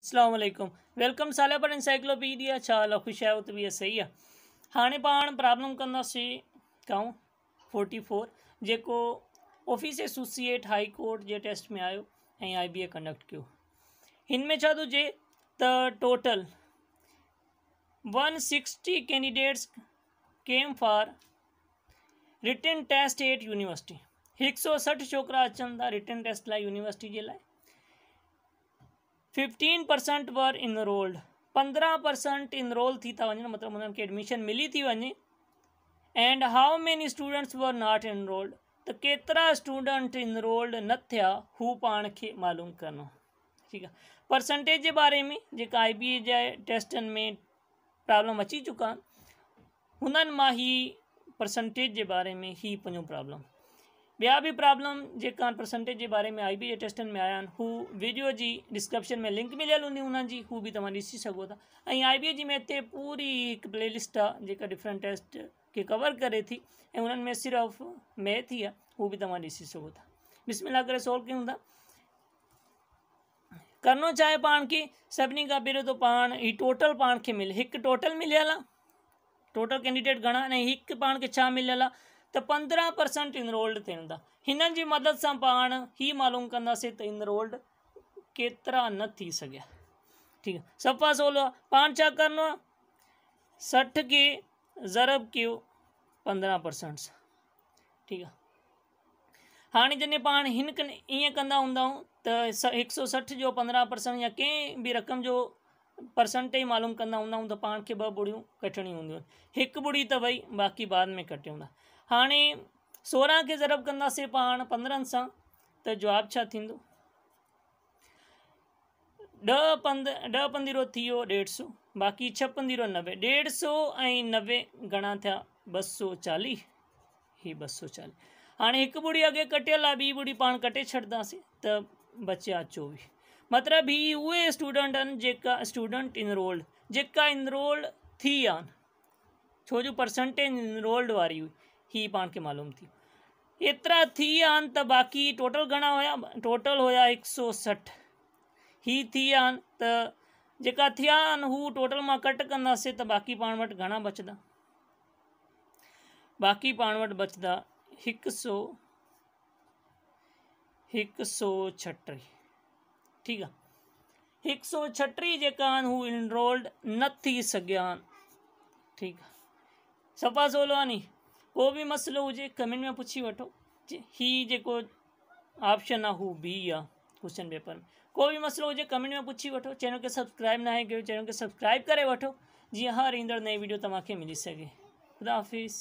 अस्सलाम वालेकुम। वेलकम साले पर एनसाइक्लोपीडिया। चाल खुश है तो भी सही है। हाणे पाण प्रॉब्लम कंदासीं काऊं 44 जेको ऑफिस एसोसिएट हाई कोर्ट जे टेस्ट में आयो ऐं IBA कंडक्ट कयो। हिन में छा थो चए त total 160 candidates came for written test at university. 160 छोकरा अचनि था रिटन टेस्ट लाइ यूनिवर्सिटी जे लाइ। 15% वर इनरोल्ड, 15% इनरोल थी था वञनि, मतिलबु उन्हनि खे एडमिशन मिली थी वञे। And how many students were not enrolled, त केतिरा स्टूडेंट इनरोल्ड न थिया हू पाण खे मालूम करिणो। ठीकु आहे। परसेंटेज जे बारे में जेका IBA जे टेस्टनि में प्रॉब्लम अची चुका आहिनि हुननि मां ही परसेंटेज जे बारे में ही पंहिंजो प्रॉब्लम। ॿिया बि प्रॉब्लम जेका परसेंटेज जे बारे में IBA टेस्टनि में आया आहिनि हू वीडियो जी डिस्क्रिप्शन में लिंक मिलियल हूंदी उन्हनि जी, हू बि तव्हां ॾिसी सघो था। ऐं IBA जी मैथ ते पूरी हिकु प्लेलिस्ट आहे जेका डिफरेंट टेस्ट खे कवर करे थी ऐं उन्हनि में सिर्फ़ु मैथ ई आहे, हू बि तव्हां ॾिसी सघो था। बिस्मिल्लाह करे सॉल्व कयूं था। करिणो छा आहे पाण खे, सभिनी खां पहिरियों त पाण ही टोटल पाण खे मिले, हिकु टोटल मिलियल आहे, टोटल कैंडिडेट घणा ऐं हिकु पाण खे छा मिलियल आहे त 15% इनरोल्ड थियनि था। हिननि जी मदद सां पाण ही मालूम कंदासीं त इनरोल्ड केतिरा न थी सघिया। ठीकु आहे। सफ़ा सवलो आहे। पाण छा करिणो आहे, 60 खे ज़रब कयो 15% सां। ठीकु आहे। हाणे जॾहिं पाण हिन ईअं कंदा हूंदा आहियूं त 160 जो 15% या कंहिं बि रक़म जो परसेंटेज मालूम कंदा हूंदा आहियूं त पाण खे 2 ॿुड़ियूं कटणियूं हूंदियूं आहिनि। 1 ॿुड़ी त वई, बाक़ी बाद में कटियूं था। हाणे 16 खे ज़रब कंदासीं पाण 15 सां त जवाबु छा थींदो, 10 पंदिरो थी वियो 150, बाक़ी 6 पंदिरो 90। 150 ऐं 90 घणा थिया 240, ही 240। हाणे 1 ॿुड़ी अॻे कटियल आहे, 2 ॿुड़ी पाण कटे छॾंदासीं त बचिया 24। मतिलबु ही उहे स्टूडेंट आहिनि जेका स्टूडेंट इनरोल्ड जेका इनरोल्ड थी आहिनि, छो जो परसेंटेज इनरोल्ड वारी हुई ही पाण खे मालूम थी। एतिरा थी आहिनि त बाक़ी टोटल घणा हुया, टोटल हुया 160। ही थी आहिनि त जेका थिया आहिनि हू टोटल मां कट कंदासीं त बाक़ी पाण वटि घणा बचंदा, बाक़ी पाण वटि बचंदा 136। ठीकु आहे। 136 जेका आहिनि हू इनरोल्ड न थी सघिया आहिनि। ठीकु आहे। सफ़ा सवलो आहे नी। को बि मसइलो हुजे कमेंट में पुछी वठो। ही जेको ऑप्शन आहे हू B आहे क्वेश्चन पेपर में। को बि मसइलो हुजे कमेंट में पुछी वठो। चैनल खे सब्सक्राइब न आहे कयो, चैनल खे सब्सक्राइब करे वठो जीअं हर ईंदड़ नई वीडियो तव्हांखे मिली सघे। ख़ुदा हाफ़िज़।